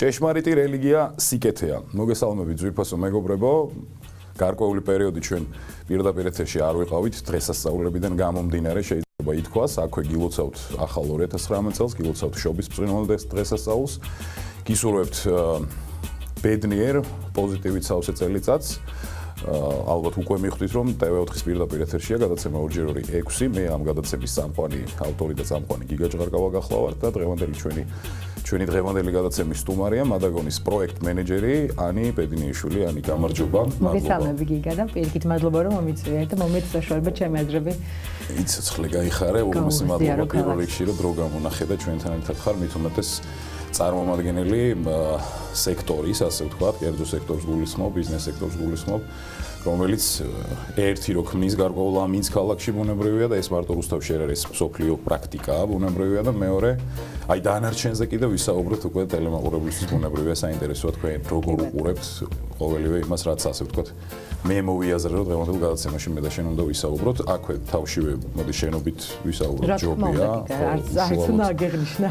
ჭეშმარიტი რელიგია სიკეთეა. მოგესალმებით ძვირფასო მეგობრებო. გარკვეული პერიოდი ჩვენ პირდაპირ ეთერში არ ვიყავით დღესასწაულებიდან გამომდინარე შეიძლება ითქვას, აქვე გილოცავთ ახალ 2019 წელს, გილოცავთ შობის ბრწყინვალე დღესასწაულს. გისურვებთ ბედნიერ, პოზიტივით სავსე წელიწადს. ალბათ უკვე მიხვდით რომ TV4-ის პირდაპირ ეთერშია გადაცემა 2x2 6. მე ამ გადაცემის წამყვანი ავტორი და წამყვანი გიგა ჭღარკავა გახლავართ და დღევანდელი ჩვენი დღევანდელი გადაცემის სტუმარია მადაგონის პროექტ მენეჯერი ანი ბედინეიშვილი. ანი, გამარჯობა. მოგესალმები გიგა და პირიქით მადლობა რომ მომიწვიეთ და მომეწოშორება ჩემი აზრები. იცოცხლე გაიხარე, უმეტეს მადლობა პირველ რიგში რომ დრო გამონახე და ჩვენთან ერთად ხარ, მით უმეტეს წარმომადგენელი სექტორის, ასე ვთქვათ, კერძო სექტორს გულისხმობ, ბიზნეს სექტორს გულისხმობ, რომელიც ერთი რო ქმნის გარკვეულ ამინს ქალაქში ბუნებრივია და ეს მარტო რუსთავში არ არის, სოფლიო პრაქტიკაა ბუნებრივია და მეორე, აი დანარჩენზე კიდე ვისაუბროთ უკვე ტელემაყურებლისთვის ბუნებრივია საინტერესოა თქვენ როგორ უყურებთ ყოველივე იმას, რაც ასე ვთქვათ, მე მოვიაზრე რომ დღევანდელ გადაცემაში მე და შენ უნდა ვისაუბროთ, აქვე თავშივე მოდი შენობით ვისაუბროთ ჯობია.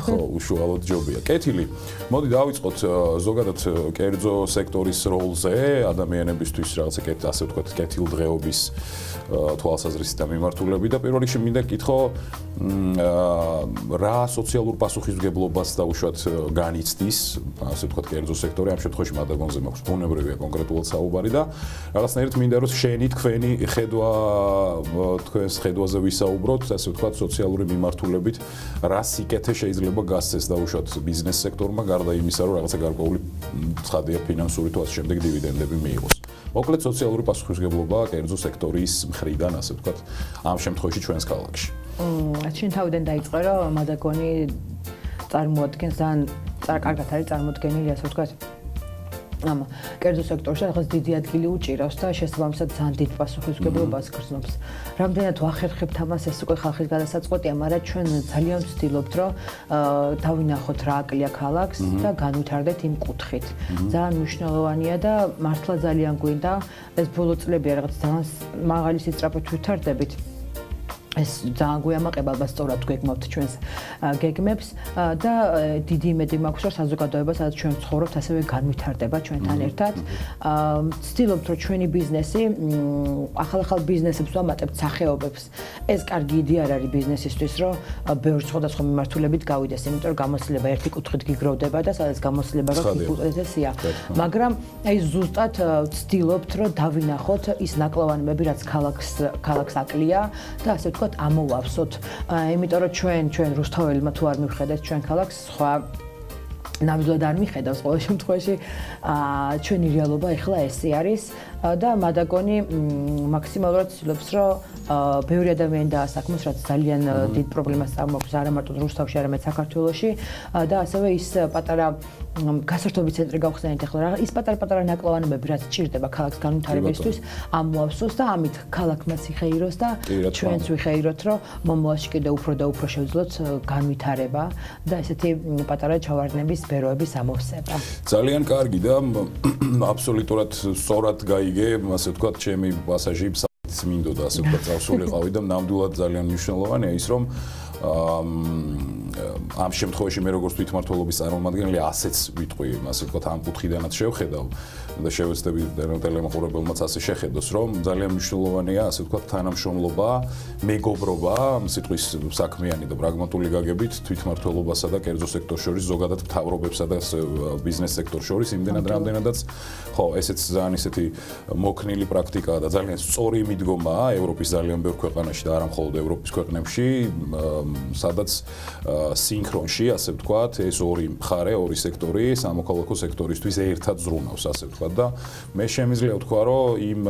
ხო, უშუალოდ ჯობია. კეთილი. მოდი დავიწყოთ ზოგადად კერძო სექტორის როლზე ადამიანებისთვის რაღაცა ასე ვთქვათ კეთილდღეობის თვალსაზრისით და მიმართულებით და პირველ რიგში მინდა გითხო რა სოციალურ პასუხისმგებლობას დაუშვათ განიცდის ასე ვთქვათ კერძო სექტორი ამ შემთხვევაში მადაგონზე მაქვს ბუნებრივია კონკრეტულად საუბარი და რაღაცნაირად მინდა რომ შენი თქვენი ხედვა თქვენს ხედვაზე ვისაუბროთ ასე ვთქვათ სოციალური მიმართულებით რა სიკეთე შეიძლება გასცეს დაუშვათ ბიზნეს სექტორმა გარდა იმისა რომ რაღაცა გარკვეული ცხადია ფინანსური თუ ასე შემდეგ დივიდენდები მიიღოს. მოკლედ სოციალური პასუხისმგებლობა კერძო სექტორის მხრიდან ასე ვთქვათ ამ შემთხვევაში ჩვენს ქალაქში. შენ თავიდან დაიწყე რომ მადაგონი წარმოადგენს ძალიან კარგად არის წარმოდგენილი ასე ვთქვათ ამ კერძო სექტორში რაღაც დიდი ადგილი უჭირავს და შესაბამისად ძალიან დიდ პასუხისმგებლობას გრძნობს. რამდენად ვახერხებთ ამას ეს უკვე ხალხის გადასაწყვეტია, მაგრამ ჩვენ ძალიან ვცდილობთ რომ დავინახოთ რა აკლია ქალაქს და განვითარდეთ იმ კუთხით. ძალიან მნიშვნელოვანია და მართლა ძალიან გვინდა ეს ბოლო წლებია რაღაც ძალიან მაღალი სისწრაფით ვითარდებით. ეს ძალიან გვიამაყება ალბათ სწორად გვეგმავთ ჩვენს გეგმებს და დიდი იმედი მაქვს რომ საზოგადოება სადაც ჩვენ ვცხოვრობთ ასევე განვითარდება ჩვენთან ერთად. ვცდილობთ რომ ჩვენი ბიზნესი ახალ ბიზნესებს ვამატებთ სახეობებს. ეს კარგი იდეა არის ბიზნესისთვის რომ ბევრი სხვადასხვა მიმართულებით გავიდეს, იმიტომ რომ გამოცდილება ერთი კუთხით გიგროვდება და სადაც გამოცდილება გიგროვდება. მაგრამ აი ზუსტად ვცდილობთ რომ დავინახოთ ის ნაკლოვანებები რაც ქალაქს აკლია და ასე ვთქვათ ამოვავსოთ. იმიტომ რომ ჩვენ რუსთაველებმა თუ არ მივხედეთ ჩვენ ქალაქს სხვა ნამდვილად არ მიხედავს ყოველ შემთხვევაში ჩვენი რეალობა ეხლა ესე არის და მადაგონი მაქსიმალურად ცდილობს რომ ბევრი ადამიანი დაასაქმოს რაც ძალიან დიდ პრობლემას წარმოაქვს არა მარტო რუსთავში არამედ საქართველოში და ასევე ის პატარა გასართობი ცენტრი გავხსენეთ ახლა რა ის პატარა ნაკლოვანებები რაც ჭირდება ქალაქს განვითარებისთვის ამოავსოს და ამით ქალაქმაც იხეიროს და ჩვენც ვიხეიროთ რომ მომავალში კიდე უფრო და უფრო შევძლოთ განვითარება და ესეთი პატარა ჩავარდნების ბეროების ამოვსება. ძალიან კარგი და აბსოლუტურად სწორად გაიგე, ასე ვთქვათ, ჩემი პასაჟი მინდოდა ასე ვთქვათ წავსულიყავი და ნამდვილად ძალიან მნიშვნელოვანია ის რომ ამ შემთხვევაში მე როგორც თვითმმართველობის წარმომადგენელი ასეც ვიტყვი, ასე ვთქვათ, ამ კუთხიდანაც შევხედავ და შევეცდები ტელემაყურებელმაც ასე შეხედოს, რომ ძალიან მნიშვნელოვანია, ასე ვთქვათ, თანამშრომლობა, მეგობრობა, სიტყვის საქმიანი და პრაგმატული გაგებით თვითმმართველობასა და კერძო სექტორს შორის, ზოგადად მთავრობებსა და ბიზნეს სექტორს შორის, იმდენად რამდენადაც, ხო, ესეც ძალიან ისეთი მოქნილი პრაქტიკაა და ძალიან სწორი მიდგომაა ევროპის ძალიან ბევრ ქვეყანაში და არა მხოლოდ ევროპის ქვეყნებში, სადაც სინქრონში, ასე ვთქვათ, ეს ორი მხარე, ორი სექტორი, სამოქალაქო სექტორისთვის ერთად ზრუნავს, ასე ვთქვათ და მე შემიძლია ვთქვა, რომ იმ,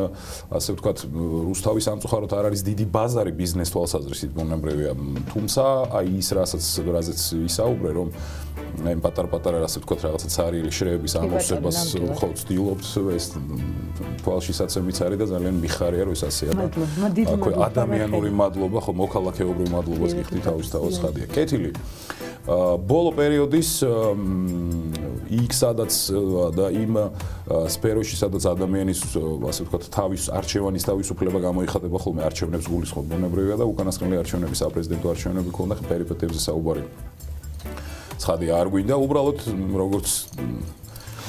ასე ვთქვათ, რუსთავის სამწუხაროდ არ არის დიდი ბაზარი ბიზნეს თვალსაზრისით ბუნებრივია, თუმცა აი ის რაზეც ვისაუბრე, რომ აი პატარ-პატარა ასე ვთქვათ, რაღაცა ცარიელი შრეების ამოვსებას ხო ვცდილობთ, ეს თვალშისაცემიც არის და ძალიან მიხარია, რომ ეს ასეა და აქვე ადამიანური მადლობა, ხო მოქალაქეობრივი მადლობაც გიხდი თავისთავად ხადია. კეთილი. ბოლო პერიოდის იქ სადაც და იმ სფეროში სადაც ადამიანის ასე ვთქვათ თავის არჩევანის თავისუფლება გამოიხატება ხოლმე არჩევნებს გულისხმობ ბუნებრივია და უკანასკნელი არჩევნების საპრეზიდენტო არჩევნები ქონდა პერიპეტიებზე საუბარი ცხადი არ გვინდა, უბრალოდ როგორც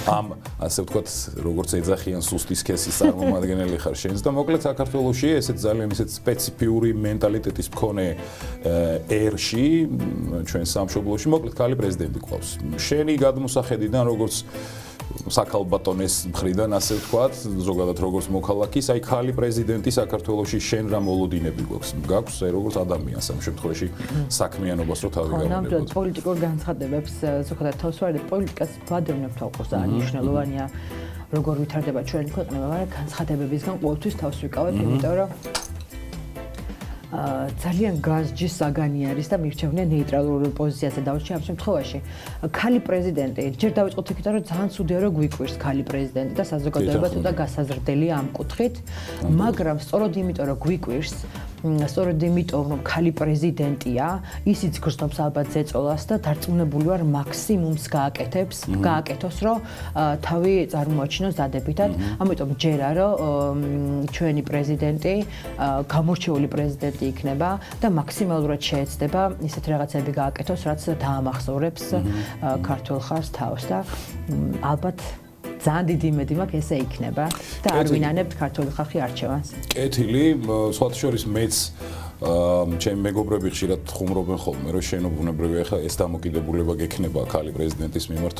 ამ ასე ვთქვათ, როგორც ეძახიან სუსტის სქესის წარმომადგენელი ხარ შენს და მოკლედ საქართველოში ესეთ ძალიან ისეთ სპეციფიური მენტალიტეტის მქონე ერში ჩვენ სამშობლოში მოკლედ ქალი პრეზიდენტი ყავს. შენი გადმოსახედიდან როგორც საქალბატონეს მხრიდან ასე ვთქვათ, ზოგადად როგორც მოქალაქის, აი ქალი პრეზიდენტი საქართველოში შენ რა მოლოდინები გვაქვს? გაქვს როგორც ადამიანს ამ შემთხვევაში საქმიანობას რო თავი გავულებოთ. ნამდვილად პოლიტიკურ განცხადებებს ზოგადად თავს ვარდებ, პოლიტიკას ვადევნებ თავს და მნიშვნელოვანია როგორ ვითარდება ჩვენი ქვეყნება, მაგრამ განცხადებებისგან ყოველთვის თავს ვიკავებ, იმიტომ რომ ძალიან გასჯის საგანი არის და მირჩევნია ნეიტრალურ პოზიციაზე დავრჩი ამ შემთხვევაში. ქალი პრეზიდენტი, ჯერ დავიწყოთ იქიდან, რომ ძალიან ცუდია რომ გვიკვირს ქალი პრეზიდენტი და საზოგადოება ცოტა გასაზრდელია ამ კუთხით, მაგრამ სწორედ იმიტომ რომ გვიკვირს, სწორედ იმიტომ რომ ქალი პრეზიდენტია, ისიც გრძნობს ალბათ ზეწოლას და დარწმუნებული ვარ მაქსიმუმს გააკეთოს, რომ თავი წარმოაჩინოს დადებითად. ამიტომ ჯერა რომ ჩვენი პრეზიდენტი გამორჩეული პრეზიდენტი იქნება და მაქსიმალურად შეეცდება ისეთ რაღაცები გააკეთოს, რაც დაამახსოვრებს ქართულ ხალხს თავს და ალბათ ძალიან დიდი იმედი მაქვს ესე იქნება და არ ვინანებთ ქართული ხალხი არჩევანს. კეთილი, სხვათა შორის მეც ჩემი მეგობრები ხშირად ხუმრობენ ხოლმე, რომ შენობუნებრივია ხა ეს დამოკიდებულება გექნება ქალი პრეზიდენტის მიმართ,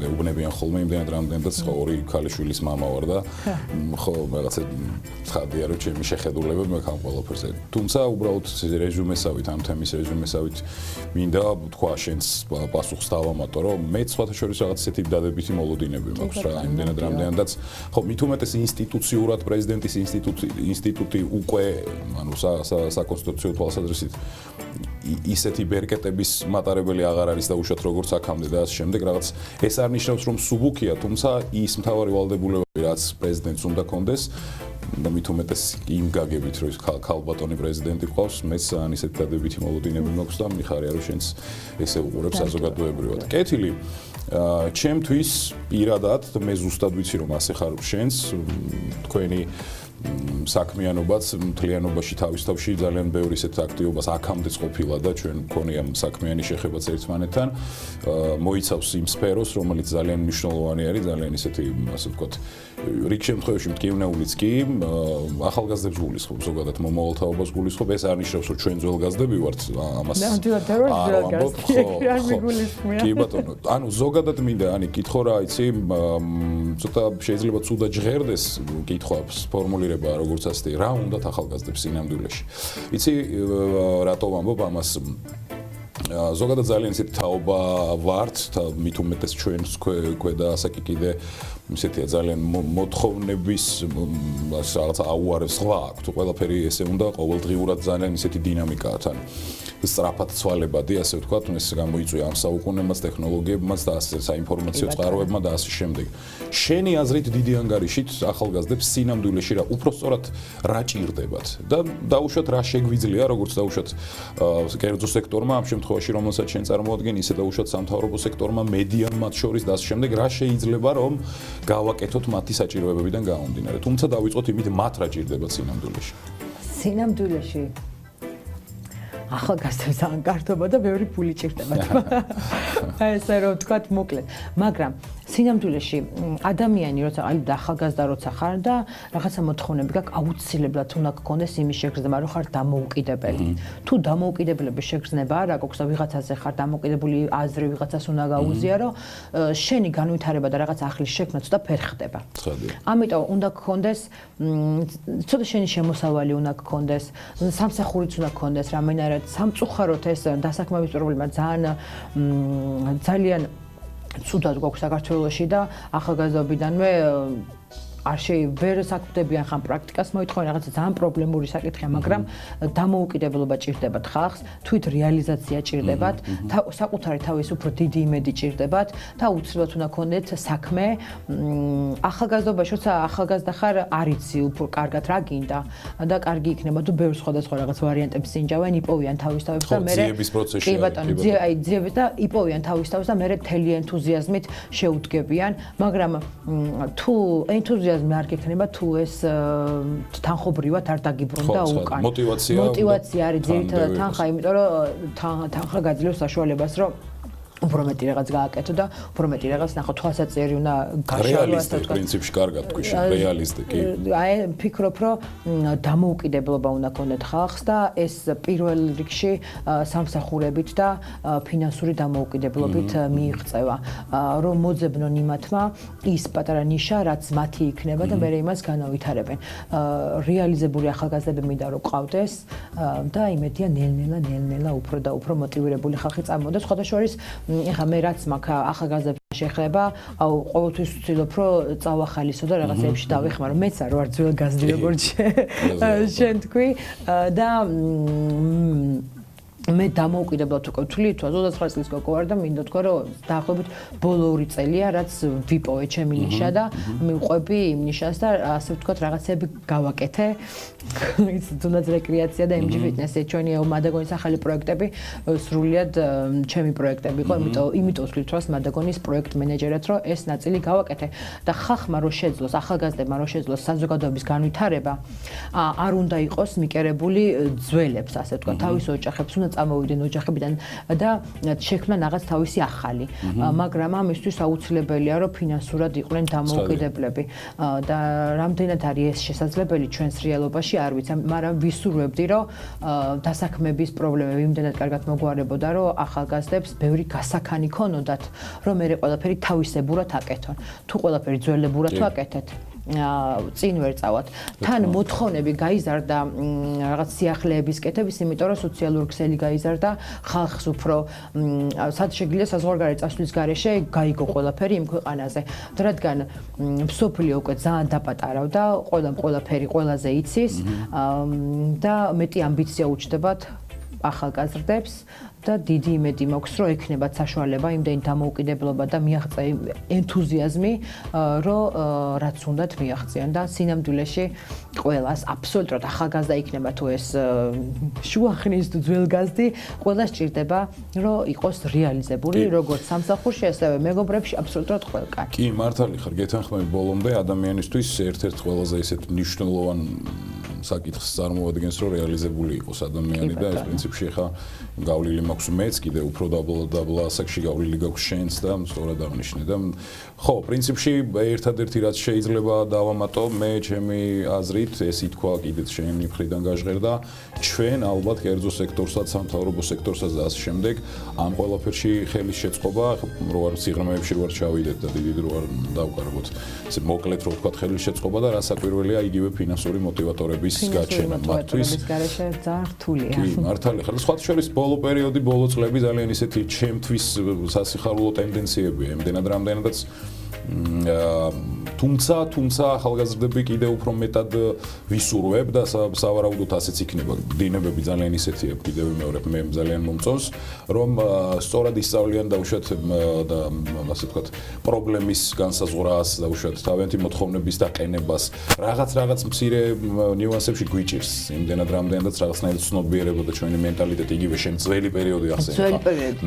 ეუბნებიან ხოლმე იმდენად რამდენადაც ორი ქალიშვილის მამა ვარ და ხო რაღაცა ცხადია რომ ჩემი შეხედულებები მაქვს ამ ყველაფერზე. თუმცა უბრალოდ რეჟიმესავით, ამ თემის რეჟიმესავით მინდა თქვა შენს პასუხს დავამატო, რომ მეც სხვათა შორის რაღაც ისეთი დადებითი მოლოდინები მაქვს რა, იმდენად რამდენადაც ხო მით უმეტეს ინსტიტუციურად პრეზიდენტის ინსტიტუტი უკვე ანუ საკონსტიტუციო თვალსაზრისით ისეთი ბერკეტების მატარებელი აღარ არის და უშუალოდ როგორც აქამდე და ასე შემდეგ რაღაც ეს არ ნიშნავს რომ სუბუქია, თუმცა ის მთავარი ვალდებულებები რაც პრეზიდენტს უნდა კონდეს და მით უმეტეს იმ გაგებით რომ ის ქალბატონი პრეზიდენტი ყავს, მეც ან ისეთი დადებითი მოლოდინები მაქვს და მიხარია რომ შენს ესე უყურებს საზოგადოებრივად. კეთილი ჩემთვის პირადად მე ზუსტად ვიცი რომ ასე ხარ შენს თქვენი საქმიანობაც მთლიანობაში თავისთავში ძალიან ბევრი ისეთ აქტივობას აქამდეც ყოფილა და ჩვენ მქონია საქმიანი შეხებაც ერთმანეთთან მოიცავს იმ სფეროს რომელიც ძალიან მნიშვნელოვანი არის ძალიან ისეთი ასე ვთქვათ რიგ შემთხვევაში მტკივნეულიც კი ახალგაზრდებს გულისხმობ ზოგადად მომავალთაობას გულისხმობ ეს არ ნიშნავს რომ ჩვენ ძველგაზრდები ვართ ამას კი ბატონო ანუ ზოგადად მინდა ანი კითხო რა იცი ცოტა შეიძლება ცუდად ჟღერდეს კითხვას ფორმულირება როგორც ასეთი რა უნდათ ახალგაზრდებს სინამდვილეში იცი რატო ვამბობ ამას ზოგადად ძალიან ისეთი თაობა ვართ მით უმეტეს ჩვენს ქვედა ასაკი კიდე ისეთია ძალიან მოთხოვნების რაღაც აუარეს სხვა აქვს ყველაფერი ესე უნდა ყოველდღიურად ძალიან ისეთი დინამიკაა თან სწრაფად ცვალებადი ასე ვთქვათ ეს გამოიწვია ამ საუკუნემაც ტექნოლოგიებმაც და ასე საინფორმაციო წყაროებმა და ასე შემდეგ შენი აზრით დიდი ანგარიშით ახალგაზრდებს სინამდვილეში რა უფრო სწორად რა ჭირდებათ და დაუშვათ რა შეგვიძლია როგორც დაუშვათ კერძო სექტორმა ამ შემთხვევაში რომელსაც შენ წარმოადგენ ისე დაუშვათ სამთავრობო სექტორმა მედიამ მათ შორის და ასე შემდეგ რა შეიძლება რომ გავაკეთოთ მათი საჭიროებებიდან გამომდინარე თუმცა დავიწყოთ იმით მათ რა ჭირდებათ სინამდვილეში ახალგაზრდებს ძალიან გართობა და ბევრი ფული ჭირდებათ. ესე რომ ვთქვათ მოკლედ, მაგრამ სინამდვილეში ადამიანი როცა აი ახალგაზრდა როცა ხარ და რაღაცა მოთხოვნები გაქვს აუცილებლად უნდა გქონდეს იმის შეგრძნება რომ ხარ დამოუკიდებელი. თუ დამოუკიდებლების შეგრძნება არ აქვს და ვიღაცაზე ხარ დამოუკიდებელი აზრი ვიღაცას უნდა გაუზია რომ შენი განვითარება და რაღაც ახლის შექმნა ცოტა ფერ ხდება. ამიტომ უნდა გქონდეს ცოტა შენი შემოსავალი უნდა გქონდეს, სამსახურიც უნდა გქონდეს რამენერად სამწუხაროდ ეს დასაქმების პრობლემა ძალიან ცუდად გვაქვს საქართველოში და ახალგაზრდობიდანვე არ ვერ საქმდებიან ხან პრაქტიკას მოითხოვენ რაღაცა ძალიან პრობლემური საკითხია, მაგრამ დამოუკიდებლობა ჭირდებათ ხალხს, თვით რეალიზაცია ჭირდებათ, საკუთარი თავის უფრო დიდი იმედი ჭირდებათ და უცბად უნდა გქონდეთ საქმე. ახალგაზრდობაში როცა ახალგაზრდა ხარ, არ იცი უფრო კარგად რა გინდა და კარგი იქნება თუ ბევრ სხვადასხვა რაღაც ვარიანტებს ინჯავენ, იპოვიან თავის თავს და მე ძიების პროცესში კი ბატონო, ძიების და იპოვიან თავის თავს და მე მთელი ენთუზიაზმით შეუდგებიან, მაგრამ თუ ენთუზიაზმი არ გექნება თუ ეს თანხობრივად არ დაგიბრუნდა უკან. მოტივაცია არის ძირითადად თანხა, იმიტომ რომ თანხა გაძლევს საშუალებას, რომ უფრო მეტი რაღაც გააკეთო და უფრო მეტი რაღაც ნახო თვალსაჩინო უნდა გაშალო რეალისტი პრინციპში კარგად თქვი რეალისტი კი აი ფიქრობ რომ დამოუკიდებლობა უნდა ქონდეთ ხალხს და ეს პირველ რიგში სამსახურებით და ფინანსური დამოუკიდებლობით მიიღწევა რომ მოძებნონ იმათმა ის პატარა ნიშა რაც მათი იქნება და მე იმას განავითარებენ რეალიზებული ახალგაზრდები მინდა რომ ყავდეს და იმედია ნელ-ნელა უფრო და უფრო მოტივირებული ხალხი წამოვიდეს სხვადასხვა ეხლა მე რაც მაქვს ახალგაზრდებს შეხება, აუ ყოველთვის ვცდილობ რომ წავახალისო და რაღაცეებში დავეხმარო. მეც არ ვარ ძველგაზრდი როგორც შენ თქვი და მე დამოუკიდებლად უკვე ვთვლი, 29 წლის გოგო ვარ და მინდა თქვა რომ დაახლოებით ბოლო 2 წელია რაც ვიპოვე ჩემი ნიშა და მივყვები იმ ნიშას და ასე ვთქვათ რაღაცები გავაკეთე. ის თუნდაც რეკრეაცია და MG Fitness-ი ჩვენი მადაგონის ახალი პროექტები სრულიად ჩემი პროექტები იყო, იმიტომ ვთვლით რომ მადაგონის პროექტ მენეჯერად რომ ეს ნაწილი გავაკეთე და ხალხმა რომ შეძლოს, ახალგაზრდებმა რომ შეძლოს საზოგადოების განვითარება, არ უნდა იყოს მიკერებული ძველებს, ასე ვთქვათ, თავის ოჯახებს უნდა წამოვიდნენ ოჯახებიდან და შექმნან რაღაც თავისი ახალი. მაგრამ ამისთვის აუცილებელია რომ ფინანსურად იყვნენ დამოუკიდებლები და რამდენად არის ეს შესაძლებელი ჩვენს რეალობაში არ ვიცი, მაგრამ ვისურვებდი რომ დასაქმების პრობლემები იმდენად კარგად მოგვარებოდა რომ ახალგაზრდებს ბევრი გასაქანი ქონოდათ რომ მე ყველაფერი თავისებურად აკეთონ. თუ ყველაფერი ძველებურად ვაკეთეთ წინ ვერ წავად. თან მოთხოვნები გაიზარდა რაღაც სიახლეების კეთების, იმიტომ რომ სოციალური ქსელი გაიზარდა, ხალხს უფრო სად შეგვიძლია საზღვარგარეთ წასვლის გარეშე გაიგო ყველაფერი იმ ქვეყანაზე. რადგან მსოფლიო უკვე ძალიან დაპატარავდა, ყველაფერი ყველაზე იცის და მეტი ამბიცია უჩნდებათ ახალგაზრდებს და დიდი იმედი მაქვს რომ ექნებათ საშუალება იმდენი დამოუკიდებლობა და მიაღწია ენთუზიაზმი რომ რაც უნდათ მიაღწიონ და სინამდვილეში ყველას აბსოლუტურად ახალგაზრდა იქნება თუ ეს შუახნის თუ ძველგაზრდი ყველას ჭირდება რომ იყოს რეალიზებული როგორც სამსახურში ასევე მეგობრებში აბსოლუტურად ყველგან. კი მართალი ხარ გეთანხმები ბოლომდე ადამიანისთვის ერთ-ერთ ყველაზე ისეთ მნიშვნელოვან საკითხს წარმოადგენს რომ რეალიზებული იყოს ადამიანი და ეს პრინციპში ხა გავლილი მაქვს მეც კიდე უფრო დაბლა ასაკში გავლილი გაქვს შენს და სწორად აღნიშნე და ხო პრინციპში ერთადერთი რაც შეიძლება დავამატო მე ჩემი აზრით ეს ითქვა კიდეც შენი მხრიდან გაჟღერდა ჩვენ ალბათ კერძო სექტორსაც სამთავრობო სექტორსაც და ასე შემდეგ ამ ყველაფერში ხელის შეწყობა რო არ სიღრმეებში ვარ ჩავიდეთ და დიდი დრო არ დავკარგოთ ესე მოკლედ რო ვთქვა ხელის შეწყობა და რასაკვირველია იგივე ფინანსური მოტივატორების გაჩენა მათთვის გარეშე ძალიან რთულია. კი, მართალი ხარ. სხვა შორის ბოლო პერიოდი, ბოლო წლები ძალიან ისეთი ჩემთვის სასიხარულო ტენდენციებია, იმდენად რამდენადაც თუმცა ახალგაზრდები კიდევ უფრო მეტად ვისურვებ და სავარაუდოდ ასეც იქნება. დინებები ძალიან ისეთია, კიდევ ვიმეორებ, მე ძალიან მომწონს, რომ სწორად ისწავლიან დაუშვათ და ასე ვთქვათ, პრობლემის განსაზღვრას, დაუშვათ თავიანთი მოთხოვნების დაყენებას, რაღაც მცირე ნიუანსებში გვიჭირს. იმდენად რამდენადაც რაღაცნაირად ცნობიერება და ჩვენი მენტალიტეტი იგივე შენ ძველი პერიოდი ახსენე.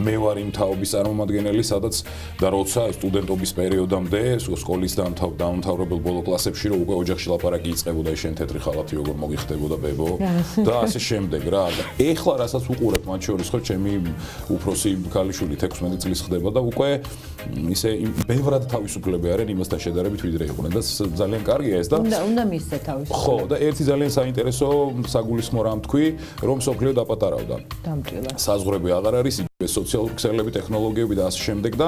მე ვარ იმ თაობის წარმომადგენელი, სადაც და როცა სტუდენტობის პერიოდამდე სკოლის დაამთავრებელ ბოლო კლასებში რომ უკვე ოჯახში ლაპარაკი იწყებოდა შენ თეთრი ხალათი როგორ მოგიხდებოდა ბებო და ასე შემდეგ რა და ეხლა რასაც უყურებ მათ შორის ხო ჩემი უფროსი ქალიშვილი 16 წლის ხდება და უკვე ისე ბევრად თავისუფლები არიან იმასთან შედარებით ვიდრე იყვნენ და ძალიან კარგია ეს და უნდა მისცე თავისუფლება ხო და ერთი ძალიან საინტერესო საგულისხმო რამ თქვი რომ სოფლიო დაპატარავდა დამტკილა საზღვრები აღარ არის სოციალური ქსელები, ტექნოლოგიები და ასე შემდეგ და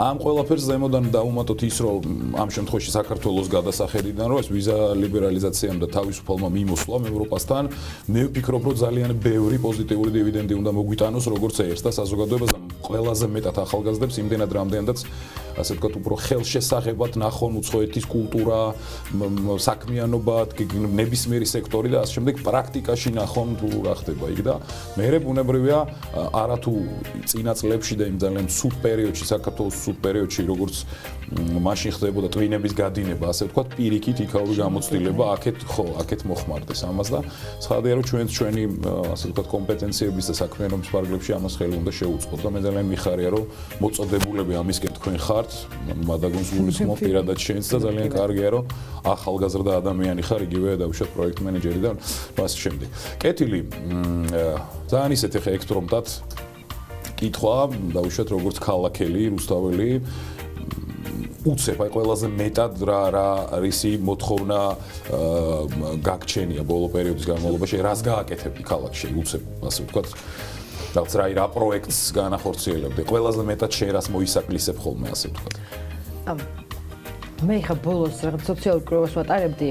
ამ ყველაფერს ზემოდან დავუმატოთ ის რომ ამ შემთხვევაში საქართველოს გადასახედიდან რომ ეს ვიზა ლიბერალიზაციამ და თავისუფალმა მიმოსვლამ ევროპასთან მე ვფიქრობ რომ ძალიან ბევრი პოზიტიური დივიდენდი უნდა მოგვიტანოს როგორც ერთ და საზოგადოებას და ყველაზე მეტად ახალგაზრდებს იმდენად რამდენადაც ასე ვთქვათ უფრო ხელშესაღებად ნახონ უცხოეთის კულტურა, საქმიანობა, ნებისმიერი სექტორი და ასე შემდეგ პრაქტიკაში ნახონ თუ რა ხდება იქ და მე ბუნებრივია არათუ წინა წლებში და იმ ძალიან ცუდ პერიოდში საქართველოს ცუდ პერიოდში როგორც მაშინ ხდებოდა ტვინების გადინება ასე ვთქვათ პირიქით იქაური გამოცდილება აქეთ მოხმარდეს ამას და ცხადია რომ ჩვენი ასე ვთქვათ კომპეტენციების და საქმიანობის ფარგლებში ამას ხელი უნდა შეუწყოთ და მე ძალიან მიხარია რომ მოწოდებულები ამისკენ თქვენ ხართ მადაგონს გულისხმობ პირადად შენს და ძალიან კარგია რომ ახალგაზრდა ადამიანი ხარ იგივე დაუშვათ პროექტ მენეჯერი და ასე შემდეგ კეთილი ძალიან ისეთ ხე ექსპრომტად კითხვა, დავუშვათ როგორც ქალაქელი, რუსთაველი უცებ აი ყველაზე მეტად რა რისი მოთხოვნა გაგჩენია ბოლო პერიოდის განმავლობაში, რას გააკეთებდი ქალაქში, უცებ, ასე ვთქვათ, რაღაც რა პროექტს განახორციელებდი. ყველაზე მეტად შენ რას მოისაკლისებ ხოლმე, ასე ვთქვათ. მე ხა ბოლოს რაღაც სოციალურ კვლევას ვატარებდი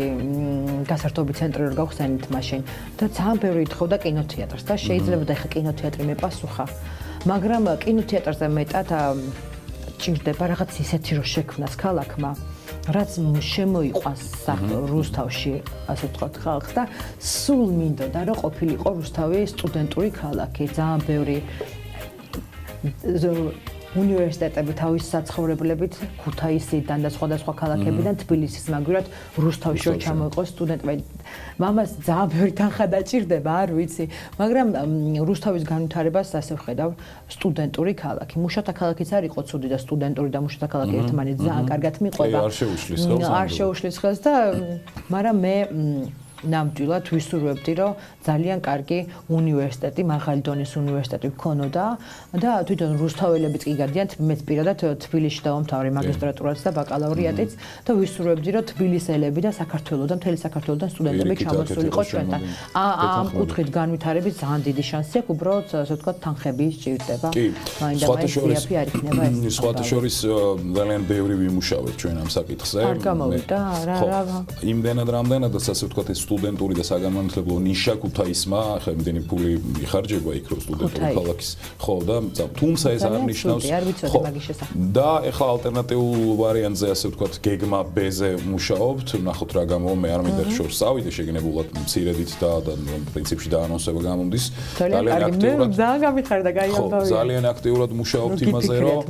გასართობი ცენტრი რო გავხსენით მაშინ და ძალიან ბევრი ეთხოვდა კინოთეატრს და შეიძლება და ხა კინოთეატრი მეპასუხა, მაგრამ კინოთეატრზე მეტად ჭირდება რაღაც ისეთი რო შექმნას ქალაქმა, რაც შემოიყვანს რუსთავში, ასე ვთქვათ, ხალხს და სულ მინდოდა რომ ყოფილიყო რუსთავი სტუდენტური ქალაქი, ძალიან ბევრი უნივერსიტეტები თავის საცხოვრებლებით ქუთაისიდან და სხვადასხვა ქალაქებიდან თბილისის მაგვრად რუსთავში რო ჩამოიყო სტუდენტები. მამას ძალიან ბევრი თანხა დაჭირდება, არ ვიცი, მაგრამ რუსთავის განვითარებას ასე ვხედავ სტუდენტური ქალაქი. მუშათა ქალაქიც არ იყო ცუდი და სტუდენტური და მუშათა ქალაქი ერთმანეთს ძალიან კარგად მიყვება. არ შეუშლის ხელს და მაგრამ მე ნამდვილად ვისურვებდი, რომ ძალიან კარგი უნივერსიტეტი, მაღალი დონის უნივერსიტეტი გქონოდა და თვითონ რუსთაველებიც კი გადიან, მეც პირადად თბილისში დავამთავრე მაგისტრატურაც და ბაკალავრიატიც და ვისურვებდი, რომ თბილისელები და საქართველოდან, მთელი საქართველოდან სტუდენტები ჩამოსულიყო ჩვენთან. ამ კუთხით განვითარების ძალიან დიდი შანსი აქვს, უბრალოდ ასე ვთქვათ, თანხები სჭირდება. მაინდა-მაინც არ იქნება ეს. სხვათა შორის ძალიან ბევრი ვიმუშავეთ ჩვენ ამ საკითხზე. არ გამოვიდა რა. იმდენად რამდენადაც ასე ვთქვათ ეს სტუდენტური და საგანმანათლებლო ნიშა ქუთაისმა, ხა იმდენი ფული იხარჯება იქ რო სტუდენტური ქალაქის, ხო და თუმცა ეს არ ნიშნავს, და ეხლა ალტერნატიულ ვარიანტზე ასე ვთქვათ, გეგმა B-ზე მუშაობთ, ნახოთ რა გამოვა, მე არ მინდა შორს წავიდე შეგნებულად მცირედით და პრინციპში დაანონსება გამომდის. ძალიან აქტიურად მუშაობთ იმაზე, რომ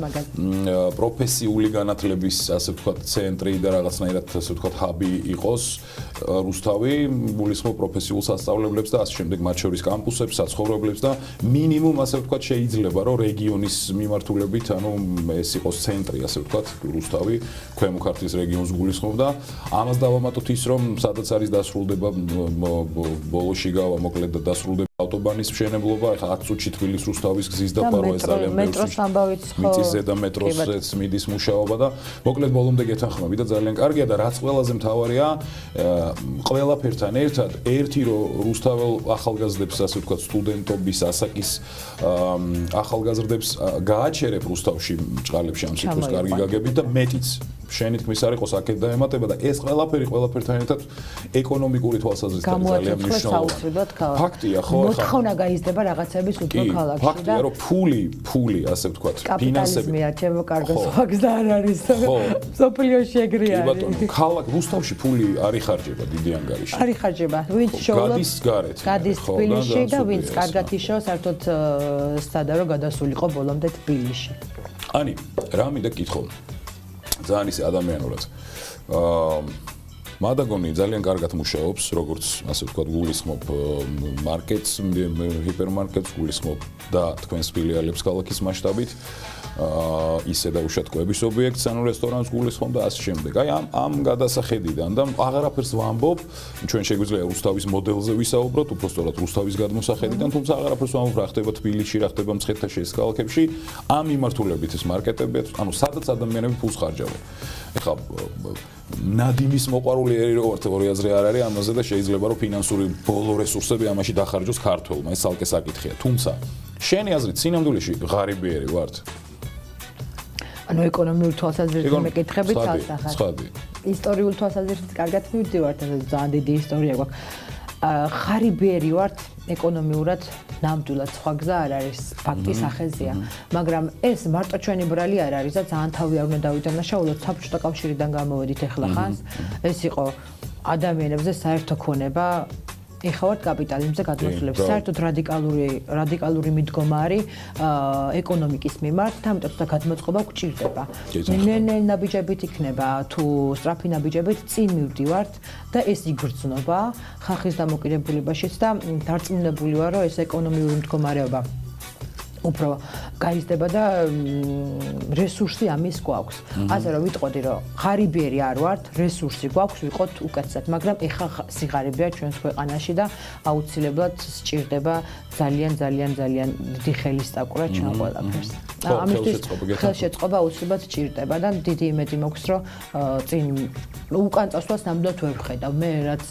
პროფესიული განათლების ასე ვთქვათ ცენტრი და რაღაცნაირად ასე ვთქვათ ჰაბი იყოს რუსთავი, გულისხმობ პროფესიულ სასწავლებლებს და ასე შემდეგ, მათ შორის კამპუსებს, საცხოვრებლებს და მინიმუმ ასე ვთქვათ შეიძლება რომ რეგიონის მიმართულებით, ანუ ეს იყოს ცენტრი, ასე ვთქვათ, რუსთავი, ქვემო ქართლის რეგიონს გულისხმობ და ამას დავამატოთ ის, რომ სადაც არის დასრულდება ბოლოში გავა მოკლედ და დასრულდება ავტობანის მშენებლობა, ეხლა 10 წუთში თბილისის რუსთავის გზის დაფარვა ეს ძალიან მეტროს ამბავიც ხო მიწისზე და მეტროსეც მიდის მუშაობა და მოკლედ ბოლომდე გეთანხმები და ძალიან კარგია და რაც ყველაზე მთავარია, ყველაფერთან ერთად ერთი რომ რუსთაველ ახალგაზრდებს, ასე ვთქვათ, სტუდენტობის ასაკის ახალგაზრდებს გააჩერებ რუსთავში ჭყალებში ამ სიტყვის კარგი გაგებით და მეტიც შენი თქმის არ იყოს აქეთ დაემატება და ეს ყველაფერთან ერთად ეკონომიკური თვალსაზრისით ძალიან მნიშვნელოვანია. ფაქტია, ხო, მოთხოვნა გაიზრდება რაღაცების უფრო ქალაქში და ფაქტია, რომ ფული, ასე ვთქვათ, ფინანსები კაპიტალიზმია, ჩემო კარგო სხვაგს და არ არის. სოფლიოში ეგრეა. კი ბატონო, ქალაქ რუსთავში ფული არ იხარჯება დიდი ანგარიში. არ იხარჯება. ვინც შოულობს გადის გარეთ. გადის თბილისში და ვინც კარგად იშოვა, საერთოდ სტადარო გადასულიყო ბოლომდე თბილისში. ანი, რა მინდა კითხო. ძალიან ისე ადამიანურად. მადაგონი ძალიან კარგად მუშაობს, როგორც ასე ვთქვათ, გულისხმობ მარკეტს, ჰიპერმარკეტს, გულისხმობ და თქვენს ფილიალებს ქალაქის მასშტაბით. ისე დაუშვათ კვების ობიექტს, ანუ რესტორანს გულისხმობ და ასე შემდეგ. აი ამ გადასახედიდან და აღარაფერს ვამბობ, ჩვენ შეგვიძლია რუსთავის მოდელზე ვისაუბროთ, უბრალოდ რუსთავის გადმოსახედიდან, თუმცა აღარაფერს ვამბობ, რა ხდება თბილისში, რა ხდება მცხეთაში ეს ქალაქებში, ამ მიმართულებით ეს მარკეტები, ანუ სადაც ადამიანები ფულს ხარჯავენ. ეხლა ნადიმის მოყვარული ერი როგორც ორი აზრი არ არის ამაზე და შეიძლება რომ ფინანსური ბოლო რესურსები ამაში დახარჯოს ქართველმა, ეს ალკე საკითხია. თუმცა შენი აზრით სინამდვილეში ღარიბიერი ვართ? ანუ ეკონომიური თვალსაზრისით მეკითხებით ასახად. ისტორიული თვალსაზრისით კარგად მივდივართ, ძალიან დიდი ისტორია გვაქვს. ღარიბიერი ვართ ეკონომიურად ნამდვილად სხვა გზა არ არის, ფაქტის ახეზია. მაგრამ ეს მარტო ჩვენი ბრალი არ არის და ძალიან თავი არ უნდა დავიდანაშაულოთ, საბჭოთა კავშირიდან გამოვედით ეხლა ხანს. ეს იყო ადამიანებზე საერთო ქონება ეხლა ვართ კაპიტალიზმზე გადმოსულებს. საერთოდ რადიკალური მიდგომა არის ეკონომიკის მიმართ, ამიტომ და გადმოწყობა გვჭირდება. ნაბიჯებით იქნება თუ სწრაფი ნაბიჯებით წინ მივდივართ და ეს იგრძნობა ხალხის დამოკიდებულებაშიც და დარწმუნებული ვარ, რომ ეს ეკონომიური მდგომარეობა უფრო გაიზრდება და რესურსი ამის გვაქვს. ასე რომ ვიტყოდი, რომ ღარიბიერი არ ვართ, რესურსი გვაქვს, ვიყოთ უკეთესად, მაგრამ ეხა სიღარიბეა ჩვენს ქვეყანაში და აუცილებლად სჭირდება ძალიან დიდი ხელისწაკვრა ჩვენ ყველაფერს. ამისთვის ხელშეწყობა აუცილებლად სჭირდება და დიდი იმედი მაქვს, რომ წინ უკან წასვლას ნამდვილად ვერ ვხედავ. მე რაც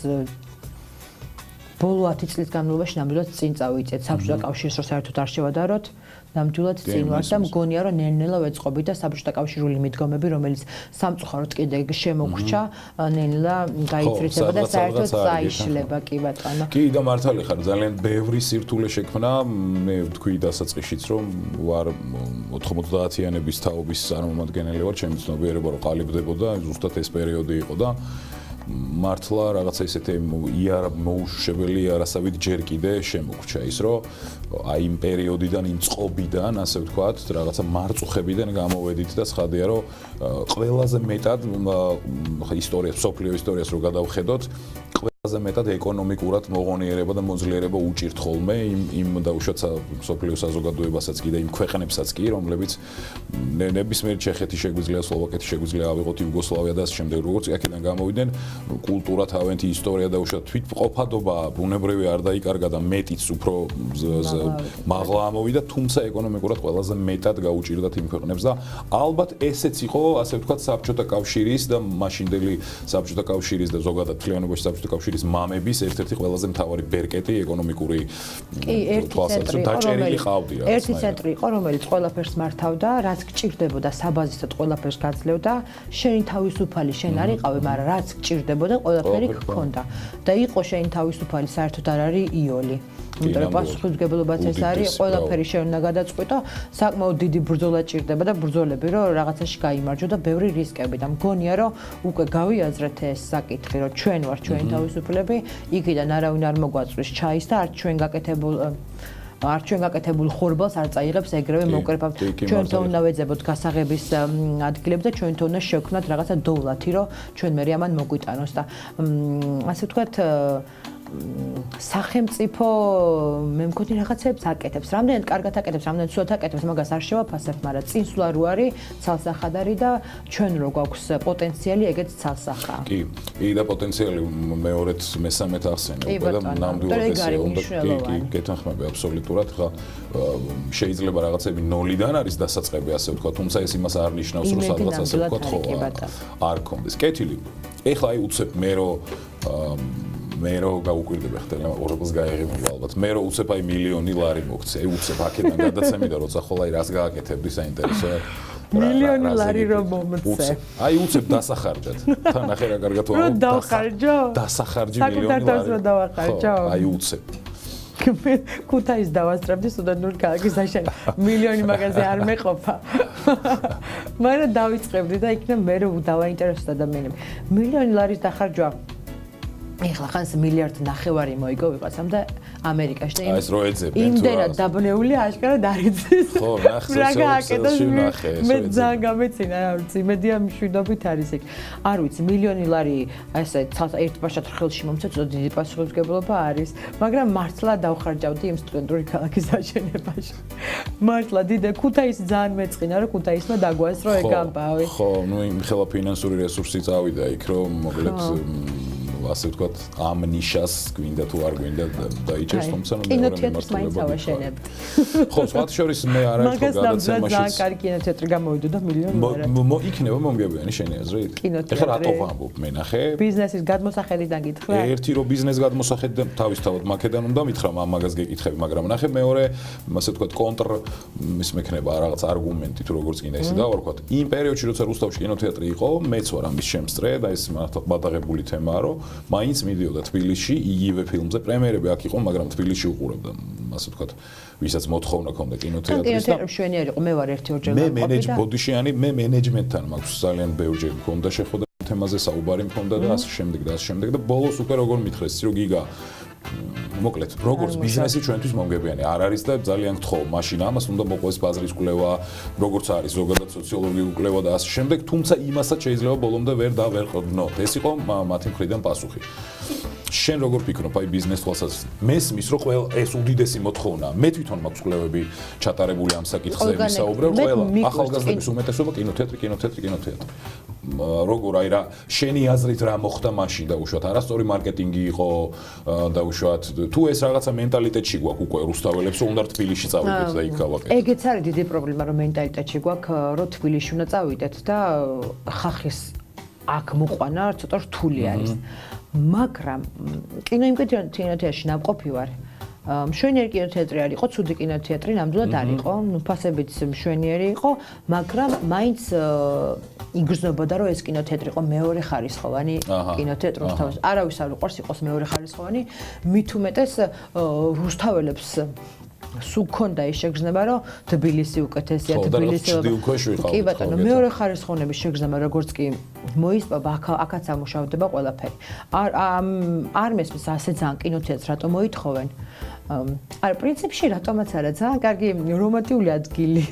ბოლო 10 წლის განმავლობაში ნამდვილად წინ წავიწეთ საბჭოთა კავშირს, რომ საერთოდ არ შევადაროთ. ნამდვილად წინ ვარ და მგონია რომ ნელ-ნელა ვეწყობი და საბჭოთა კავშირული მიდგომები, რომელიც სამწუხაროდ კიდე შემოგრჩა, ნელ-ნელა გაიწრიება და საერთოდ წაიშლება კი ბატონო. კი და მართალი ხარ, ძალიან ბევრი სირთულე შექმნა, მე ვთქვი დასაწყისშიც რომ ვარ 90-იანების თაობის წარმომადგენელი ვარ, ჩემი ცნობიერება რომ ყალიბდებოდა, ზუსტად ეს პერიოდი იყო და მართლა რაღაცა ისეთი მოუშვებელი არასავით ჯერ კიდე შემოგრჩა ის რომ აი იმ პერიოდიდან იმ წყობიდან ასე ვთქვათ რაღაცა მარწუხებიდან გამოვედით და ცხადია რომ ყველაზე მეტად ისტორიას სოფლიო ისტორიას რო გადავხედოთ ყველაზე მეტად ეკონომიკურად მოღონიერება და მოძლიერება უჭირთ ხოლმე იმ დაუშვათ სოფლიო საზოგადოებასაც კი და იმ ქვეყნებსაც კი რომლებიც ნებისმიერ ჩეხეთი შეგვიძლია სლოვაკეთი შეგვიძლია ავიღოთ იუგოსლავია და ამ შემდეგ როგორც აქედან გამოვიდნენ კულტურა თავენთი ისტორია დაუშვათ თვითმყოფადობა ბუნებრივი არ დაიკარგა და მეტიც უფრო მაღლა ამოვიდა თუმცა ეკონომიკურად ყველაზე მეტად გაუჭირდათ იმ ქვეყნებს და ალბათ ესეც იყო ასე ვთქვათ საბჭოთა კავშირის და მაშინდელი საბჭოთა კავშირის და ზოგადად მთლიანობაში საბჭოთა კავშირის მამების ერთ-ერთი ყველაზე მთავარი ბერკეტი ეკონომიკური თვალსაზრისით დაჭერილი ყავდი რა. ერთი ცენტრი იყო, რომელიც ყველაფერს მართავდა, რაც გჭირდებოდა საბაზისად ყველაფერს გაძლევდა, შენი თავისუფალი შენ არ იყავი, მაგრამ რაც გჭირდებოდა ყველაფერი გქონდა. და იყო შენი თავისუფალი საერთოდ არ არის იოლი. იმიტომ რომ პასუხისმგებლობაც ეს არის, ყველაფერი შენ უნდა გადაწყვიტო, საკმაოდ დიდი ბრძოლა ჭირდება და ბრძოლები რომ რაღაცაში გაიმარჯვო და ბევრი რისკები და მგონია რომ უკვე გავიაზრეთ ეს საკითხი, რომ ჩვენ ვართ ჩვენი თავისუფლები, იქიდან არავინ არ მოგვაწვის ჩაის და არც ჩვენ გაკეთებულ ხორბალს არ წაიღებს ეგრევე მოკრებავთ. ჩვენთან უნდა ვეძებოთ გასაღების ადგილები და ჩვენთან უნდა შევქმნათ რაღაცა დოვლათი, რომ ჩვენ მე ამან მოგვიტანოს და ასე ვთქვათ სახელმწიფო მე მგონი რაღაცებს აკეთებს. რამდენად კარგად აკეთებს, რამდენად სულად აკეთებს, მაგას არ შევაფასებ, მაგრამ წინსვლა რო არის, ცალსახადარი და ჩვენ რო გვაქვს პოტენციალი, ეგეც ცალსახაა. კი, და პოტენციალი მეორედ მესამედ ახსენე უკვე და ნამდვილად ესე უნდა კი, გეთანხმები აბსოლუტურად, ხა შეიძლება რაღაცები ნოლიდან არის დასაწყები ასე ვთქვა, თუმცა ეს იმას არ ნიშნავს, რომ სადღაც ასე ვთქვა, ხო არ გქონდეს. კეთილი. ეხლა აი უცებ მე რო გაუკვირდები ხდები ორობას გაეღიმები ალბათ მე რო უცებ აი მილიონი ლარი მოგცე აი უცებ აქედან გადაცემი და როცა ხოლმე აი რას გააკეთებდი საინტერესოა მილიონი ლარი რომ მომცე აი უცებ დასახარჯად თან ახლა რა კარგად ვარ დავხარჯო დასახარჯი მილიონი ლარი აი უცებ ქუთაისს დავასწრებდი სტუდენტური ქალაქის აშენ მილიონი მაგაზე არ მეყოფა მაგრამ დავიწყებდი და იქნებ მე რო დავაინტერესდა ადამიანები მილიონი ლარის დახარჯვა ეხლა ხანს მილიარდ ნახევარი მოიგო ვიღაცამ და ამერიკაში და იმდენად დაბნეული აშკარად არ იცის. ხო, ნახე სოციალში ნახე. მე ძალიან გამეცინა, რა ვიცი, იმედია მშვიდობით არის იქ. არ ვიცი, მილიონი ლარი ესე ერთბაშად ხელში მომცე, ცოტა დიდი პასუხისმგებლობა არის, მაგრამ მართლა დავხარჯავდი იმ სტუდენტური ქალაქის აშენებაში. მართლა დიდე ქუთაისი ძალიან მეწყინა, რომ ქუთაისმა დაგვასწრო ეგ ამბავი. ხო, ნუ იმ ხელა ფინანსური რესურსი წავიდა იქ, რომ მოკლედ ასე ვთქვათ, ამ ნიშას გვინდა თუ არ გვინდა დაიჭერს, თუმცა ნუ მეორე კინოთეატრს მაინც ავაშენებთ. ხო, სხვათა შორის მე არაერთხელ გადაცემაში ძალიან კარგი კინოთეატრი გამოვიდოდა მილიონი ლარი. იქნება მომგებიანი შენი აზრით? ეხლა რატო ვამბობ მე ნახე? ბიზნესის გადმოსახედიდან გითხრა? ერთი რომ ბიზნეს გადმოსახედიდან თავისთავად მაგედან უნდა მითხრა, მაგას გეკითხები, მაგრამ ნახე მეორე, ასე ვთქვათ, კონტრ ის მექნება რაღაც არგუმენტი თუ როგორც კიდე ისე დავარქვათ. იმ პერიოდში როცა რუსთავში კინოთეატრი იყო, მეც ვარ ამის შემსწრე და ეს მადაღებული თემაა, რომ მაინც მიდიოდა თბილისში იგივე ფილმზე პრემიერები აქ იყო, მაგრამ თბილისში უყურებდა, ასე ვთქვათ, ვისაც მოთხოვნა ქონდა კინოთეატრის და კინოთეატრში შვენიერი იყო, მე ვარ ერთი ორჯერ მე მენეჯმენტთან მაქვს ძალიან ბევრჯერ მქონდა შეხვედრა თემაზე საუბარი მქონდა და ასე შემდეგ და ბოლოს უკვე როგორ მითხრეს, რომ გიგა მოკლედ, როგორც ბიზნესი ჩვენთვის მომგებიანი არ არის და ძალიან გთხოვ, მაშინ ამას უნდა მოყვეს ბაზრის კვლევა, როგორც არის ზოგადად სოციოლოგიური კვლევა და ასე შემდეგ, თუმცა იმასაც შეიძლება ბოლომდე ვერ დავერყვნოთ. ეს იყო მათი მხრიდან პასუხი. შენ როგორ ფიქრობ აი ბიზნეს თვალსაზრისით მესმის რომ ყველა ეს უდიდესი მოთხოვნაა მე თვითონ მაქვს კვლევები ჩატარებული ამ საკითხზე ვისაუბრებ ყველა ახალგაზრდების უმეტესობა კინოთეატრი როგორ აი რა შენი აზრით რა მოხდა მაშინ დაუშვათ არასწორი მარკეტინგი იყო დაუშვათ თუ ეს რაღაცა მენტალიტეტში გვაქვს უკვე რუსთაველებს რომ უნდა თბილისში წავიდეთ და იქ გავაკეთოთ ეგეც არის დიდი პრობლემა რომ მენტალიტეტში გვაქვს რომ თბილისში უნდა წავიდეთ და ხახის აქ მოყვანა ცოტა რთული არის მაგრამ კინოიმკეთებაში ნამყოფი ვარ მშვენიერი კინოთეატრი არ იყო, ცუდი კინოთეატრი ნამდვილად არ იყო, ფასებიც მშვენიერი იყო, მაგრამ მაინც იგრძნობოდა რომ ეს კინოთეატრი იყო მეორე ხარისხოვანი კინოთეატრი რუსთაველს. არავის არ უყვარს იყოს მეორე ხარისხოვანი, მით უმეტეს რუსთაველებს სულ ქონდა ის შეგრძნება რომ თბილისი უკეთესია, თბილისი კი ბატონო, მეორე ხარისხოვანების შეგრძნება როგორც კი მოისპობა, აქაც ამუშავდება ყველაფერი. არ მესმის ასე ძალიან კინოთეატრს რატომ მოითხოვენ? არ პრინციპში რატომაც არა ძალიან კარგი რომანტიკული ადგილი.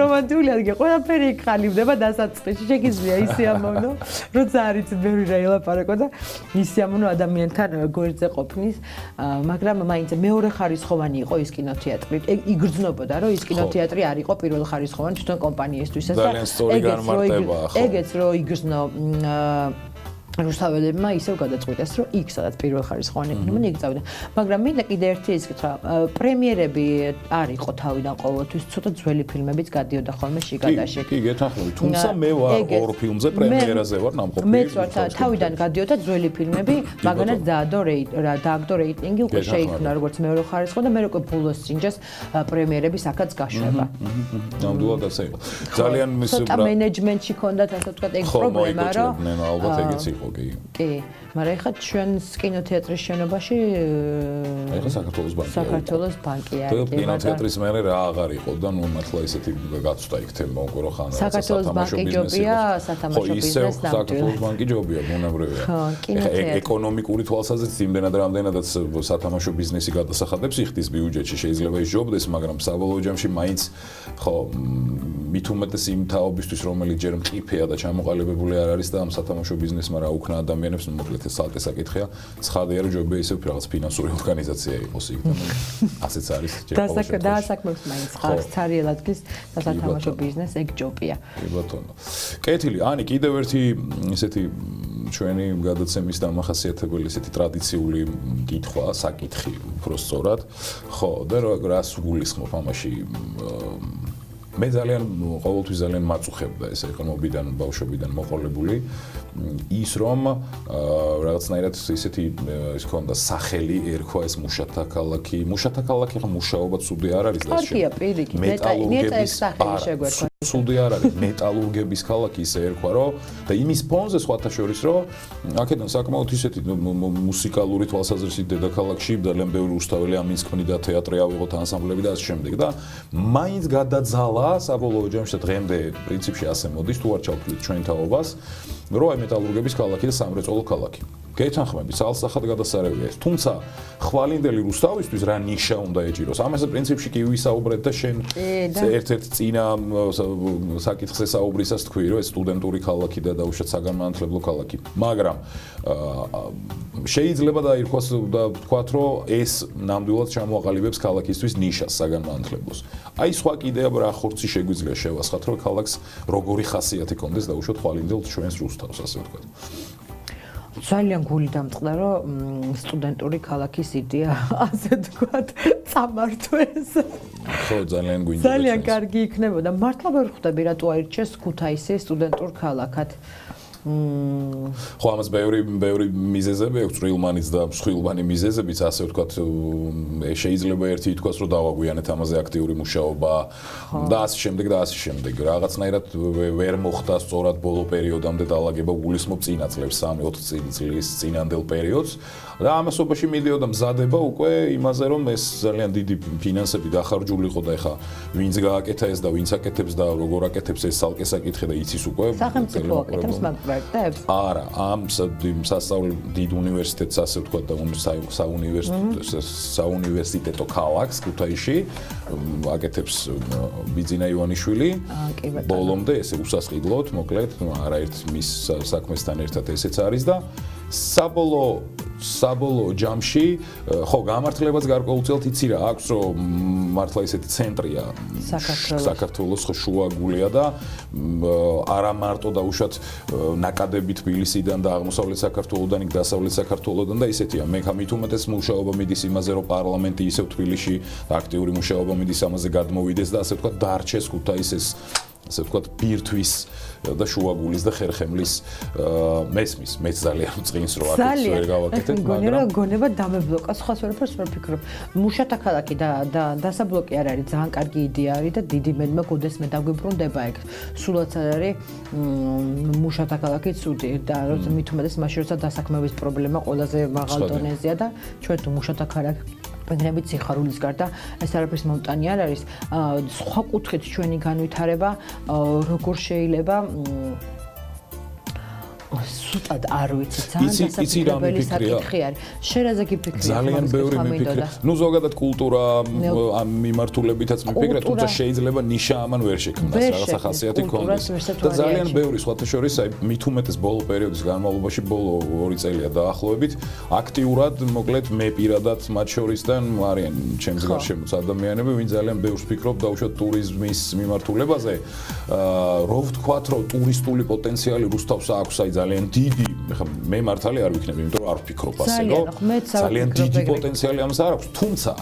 რომანტიკული ადგილი, ყველაფერი იქ ხალიფდება დასაწყისში, შეგიძლია ისე ამოვნო, როცა არის ბევრი რა ელაპარაკო და ისე ამოვნო ადამიანთან გვერდზე ყოფნის, მაგრამ მაინც მეორე ხარისხოვანი იყო ის კინოთეატრი. იგრძნობოდა რომ ის კინოთეატრი არ იყო პირველ ხარისხოვანი თვითონ კომპანიისთვისაც და ეგეც რომ იგრძნო რუსთაველებმა ისევ გადაწყვიტეს რომ იქ სადაც პირველ ხარისხოვანი იქნება იქ წავიდა მაგრამ მინდა კიდე ერთი ის კითხვა პრემიერები არ იყო თავიდან ყოველთვის ცოტა ძველი φιλმებიც გადიოდა ხოლმე შიგადაში კი გეთანხმები თუმცა მე ვარ ორ ფილმზე პრემიერაზე ვარ ნამყოფი მეც ვარ თავიდან გადიოდა ძველი ფილმები მაგანაც დააგდო რეიტინგი უკვე შეიქმნა როგორც მეორე ხარისხოვანი და მე უკვე ბულოს წინჯას პრემიერების აქაც გაშვება ნამდვილად ასე იყო ძალიან მის ცოტა მენეჯმენტში ქონდათ ასე ვთქვათ ეგ პრობლემა რომ ალბათ ეგეც იყო კი, მაგრამ ეხლა ჩვენს კინოთეატრის შენობაში ეხლა საქართველოს ბანკი არის. და კინოთეატრის მერე რა აღარ იყო და ნუ მართლა ისეთი გაცვდა იქ თემა უკვე რო ხან საქართველოს ბანკი ჯობია, სათამაშო ბიზნეს ნამდვილად. საქართველოს ბანკი ჯობია, ბუნებრივია. ეკონომიკური თვალსაზრისით იმდენად რამდენადაც სათამაშო ბიზნესი გადასახადებს იხდის ბიუჯეტში შეიძლება ის ჯობდეს, მაგრამ საბოლოო ჯამში მაინც ხო მით უმეტეს იმ თაობისთვის რომელიც ჯერ მყიფეა და ჩამოყალიბებული არ არის და ამ სათამაშო ბიზნესმა რა უქნა ადამიანებს მოკლედ ეს ცალკე საკითხია ცხადია რომ ჯობია ისევ რაღაც ფინანსური ორგანიზაცია იყოს იქ და ასეც არის დაასაქმებს მაინც ხალხს ცარიელ ადგილს და სათამაშო ბიზნეს ეგ ჯობია კი ბატონო კეთილი ანი კიდევ ერთი ესეთი ჩვენი გადაცემის დამახასიათებელი ესეთი ტრადიციული კითხვა საკითხი უფრო სწორად ხო და რას გულისხმობ ამაში მე ძალიან ყოველთვის ძალიან მაწუხებდა ეს ეკონომიკიდან ბავშვობიდან მოყოლებული ის რომ რაღაცნაირად ისეთი ის ქონდა სახელი ერქვა ეს მუშათა ქალაქი ხო მუშაობა ცუდი არ არის და მეტალურგების სახელი ცუდი არ არის მეტალურგების ქალაქი ისე ერქვა რომ და იმის ფონზე სხვათა შორის რომ აქედან საკმაოდ ისეთი მუსიკალური თვალსაზრისით დედაქალაქში ძალიან ბევრი რუსთაველი ამინს ქმნიდა თეატრი ავიღოთ ანსამბლები და ასე შემდეგ და მაინც გადაძალა საბოლოო ჯამში დღემდე პრინციპში ასე მოდის თუ არ ჩავთვლით ჩვენ თაობას რომ აი მეტალურგების ქალაქი და სამრეწველო ქალაქი გეთანხმები ცალსახად გადასარევია ეს თუმცა ხვალინდელი რუსთავისთვის რა ნიშა უნდა ეჭიროს ამაზე პრინციპში კი ვისაუბრეთ და შენ ერთ-ერთ წინა საკითხზე საუბრისას თქვი რომ ეს სტუდენტური ქალაქი და დაუშვათ საგანმანათლებლო ქალაქი მაგრამ შეიძლება დაირქვას და ვთქვათ რომ ეს ნამდვილად ჩამოაყალიბებს ქალაქისთვის ნიშას საგანმანათლებლოს აი სხვა კიდევ რა ხორცი შეგვიძლია შევასხათ რომ ქალაქს როგორი ხასიათი კონდეს დაუშვათ ხვალინდელ ჩვენს რუსთავს ასე ვთქვათ ძალიან გული დამწყდა რომ სტუდენტური ქალაქის იდეა ასე ვთქვათ წამართვეს ხო ძალიან გვინდა ძალიან კარგი იქნებოდა მართლა ვერ ხვდები რატო აირჩეს ქუთაისი სტუდენტურ ქალაქად ხო ამას ბევრი მიზეზები აქვს წვრილმანიც და მსხვილმანი მიზეზებიც ასე ვთქვათ შეიძლება ერთი ითქვას რომ დავაგვიანეთ ამაზე აქტიური მუშაობა და ასე შემდეგ რაღაცნაირად ვერ მოხდა სწორად ბოლო პერიოდამდე დაალაგება გულისხმობ წინა წლებს 3-4 წლის წინანდელ პერიოდს და ამასობაში მიდიოდა მზადება უკვე იმაზე რომ ეს ძალიან დიდი ფინანსები დახარჯული იყო და ეხა ვინც გააკეთა ეს და ვინც აკეთებს და როგორ აკეთებს ეს ცალკე საკითხი და იცის უკვე სახელმწიფო აკეთებს მაგ პროექტებს არა ამ დიდ უნივერსიტეტს ასე ვთქვათ და საუნივერსიტეტო ქალაქს ქუთაისში აკეთებს ბიძინა ივანიშვილი ბოლომდე ესე უსასყიდლოდ მოკლედ არაერთ მის საქმესთან ერთად ესეც არის და საბოლოო ჯამში ხო გამართლებაც გარკვეულწილად იცი რა აქვს რომ მართლა ისეთი ცენტრია საქართველოს ხო შუაგულია და არა მარტო დაუშვათ ნაკადები თბილისიდან და აღმოსავლეთ საქართველოდან იქ დასავლეთ საქართველოდან და ისეთია მე მით უმეტეს მუშაობა მიდის იმაზე რომ პარლამენტი ისევ თბილისში აქტიური მუშაობა მიდის ამაზე გადმოვიდეს და ასე ვთქვათ დარჩეს ქუთაისის ასე ვთქვათ ბირთვის და შუაგულის და ხერხემლის მესმის მეც ძალიან წინს რო აქ ვერ გავაკეთებ მაგრამ გონება დამებლოკა სხვას ვერაფერს ვერ ფიქრობ მუშათა ქალაქი და დასაბლოკი არ არის ძალიან კარგი იდეა არის და დიდი მედმა გოდეს მე დაგვიბრუნდება ეგ სულაც არ არის მუშათა ქალაქი ცუდი და როცა მით უმეტეს მაშინ როცა დასაქმების პრობლემა ყველაზე მაღალ დონეზეა და ჩვენ თუ მუშათა ქალაქი ბედნებით სიხარულის გარდა ეს არაფერს მომტანი არ არის სხვა კუთხით ჩვენი განვითარება როგორ შეიძლება სულტად არ ვიცი ძალიან დასაბრუნებელი საკითხი არის შენაზე გიფიქრე ძალიან ბევრი მიფიქრე ნუ ზოგადად კულტურა ამ მიმართულებითაც მიფიქრე თუმცა შეიძლება ნიშა ამან ვერ შექმნას რაღაცა ხასიათი ქონდეს და ძალიან ბევრი სხვათა შორის აი მით უმეტეს ბოლო პერიოდის განმავლობაში ბოლო 2 წელია დაახლოებით აქტიურად მოკლედ მე პირადად მათ შორისთან არიან ჩემს გარშემოც ადამიანები ვინ ძალიან ბევრს ფიქრობ დაუშვათ ტურიზმის მიმართულებაზე რო ვთქვათ რომ ტურისტული პოტენციალი რუსთავს აქვს აი ძალიან დიდი ხა მე მართალი არ ვიქნები იმიტომ რომ არ ვფიქრობ ასე რომ ძალიან დიდი პოტენციალი ამას არ აქვს თუმცა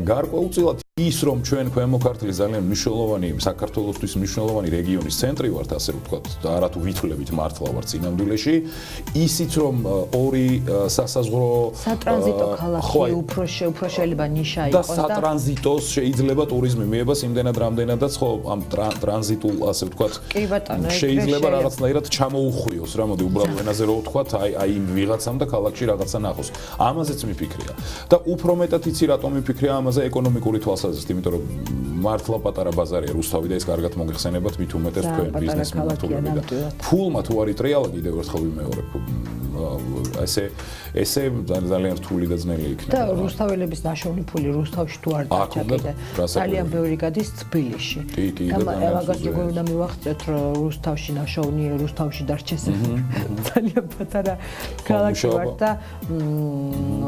გარკვეულწილად ის რომ ჩვენ ქვემო ქართლი ძალიან მნიშვნელოვანი საქართველოსთვის მნიშვნელოვანი რეგიონის ცენტრი ვართ ასე ვთქვათ და არათუ ვითვლებით მართლა ვართ წინამდვილეში ისიც რომ ორი სასაზღვრო სატრანზიტო ქალაქი უფრო შეიძლება ნიშა იყოს და სატრანზიტოს შეიძლება ტურიზმი მიებას იმდენად რამდენადაც ხო ამ ტრანზიტულ ასე ვთქვათ შეიძლება რაღაცნაირად ჩამოუხვიოს რა მოდი უბრალოდ ენაზე რო ვთქვათ აი იმ ვიღაცამ და ქალაქში რაღაცა ნახოს ამაზეც მიფიქრია და უფრო მეტად იცი რატომ მიფიქრია ამაზე ეკონომიკური თვალსაზრისით იმიტომ რომ მართლა პატარა ბაზარია რუსთავი და ეს კარგად მოგეხსენებათ მით უმეტეს თქვენ ბიზნეს მიმართულებიდან ფულმა თუ არის ტრიალა კიდევ ერთხელ ვიმეორებ ესე ძალიან რთული და ძნელი იქნება და რუსთაველების ნაშოვნი ფული რუსთავში თუ არ დარჩა კიდე ძალიან ბევრი გადის თბილისში მაგას როგორ უნდა მივახცეთ რომ რუსთავში ნაშოვნი რუსთავში დარჩეს ძალიან პატარა ქალაქი ვარ და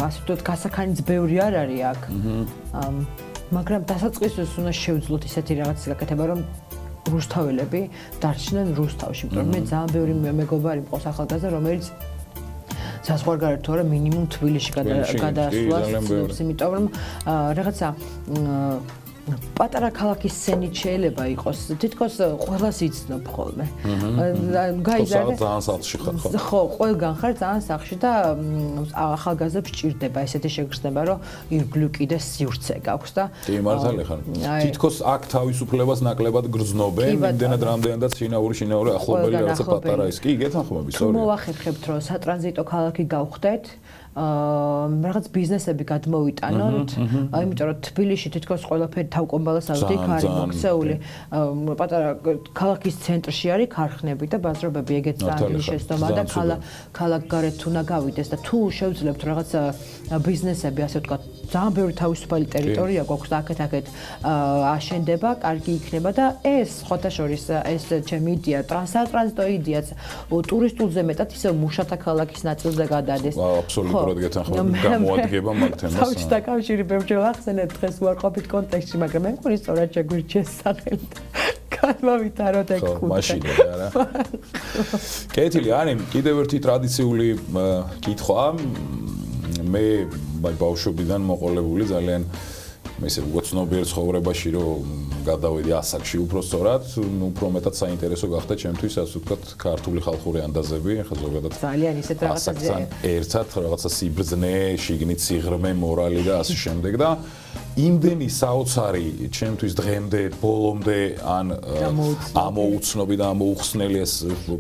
ასე ვთქვათ გასახანიც ბევრი არ არის აქ მაგრამ დასაწყისს უნდა შევძლოთ ისეთი რაღაცის გაკეთება რომ რუსთაველები დარჩნენ რუსთავში იმიტომ რომ მე ძალიან ბევრი მეგობარი მყავს ახალგაზრდა რომელიც საზღვარგარეთ თუ არა მინიმუმ თბილისში გადაასვლას იმიტომ რომ რაღაცა პატარა ქალაქის სცენით შეიძლება იყოს თითქოს ყველას იცნობ ხოლმე გაიზარდე ძალიან სახლში ხარ ხო ყველგან ხარ ძალიან სახლში და ახალგაზრდებს ჭირდება ესეთი შეგრძნება რომ ირგვლივ კიდე სივრცე გაქვს და კი მართალი ხარ თითქოს აქ თავისუფლებას ნაკლებად გრძნობენ იმდენად რამდენადაც შინაური ახლობელი რაღაცა პატარა ის კი გეთანხმები თუ მოვახერხებთ რომ სატრანზიტო ქალაქი გავხდეთ რაღაც ბიზნესები გადმოვიტანოთ, იმიტომ რომ თბილისში თითქოს ყველაფერი თავკომბალას ავდი იქ არის მოქცეული, პატარა ქალაქის ცენტრში არის ქარხნები და ბაზრობები, ეგეც ძალიან შეცდომა და ქალაქგარეთ უნდა გავიდეს და თუ შევძლებთ რაღაც ბიზნესები, ასე ვთქვათ, ძალიან ბევრი თავისუფალი ტერიტორია გვაქვს და აქეთ აშენდება, კარგი იქნება და ეს სხვათა შორის ეს ჩემი იდეა, ტრანზიტო იდეაც ტურისტულზე მეტად ისევ მუშათა ქალაქის ნაწილზე გადადის. აბსოლუტურად გეთანხმები გამოადგება მაგ თემას. თავში დაკავშირი ბევრჯერ ახსენეთ დღეს უარყოფით კონტექსტში, მაგრამ მე მგონი სწორად შეგვირჩიეს სახელი. განმავითაროთ ეგ კუთხე. მაშინ არა. კეთილი, არის კიდევ ერთი ტრადიციული კითხვა. მე ბავშვობიდან მოყოლებული ძალიან ესე უცნობიერ ცხოვრებაში რომ გადავედი ასაკში უფრო სწორად, უფრო მეტად საინტერესო გახდა ჩემთვის, ასე ვთქვათ, ქართული ხალხური ანდაზები, ხა ზოგადად ძალიან ისეთ რაღაცაზე ერთად რაღაცა სიბრძნე, შიგნით სიღრმე, მორალი და ასე შემდეგ და იმდენი საოცარი ჩემთვის დღემდე, ბოლომდე ან ამოუცნობი და ამოუხსნელი ეს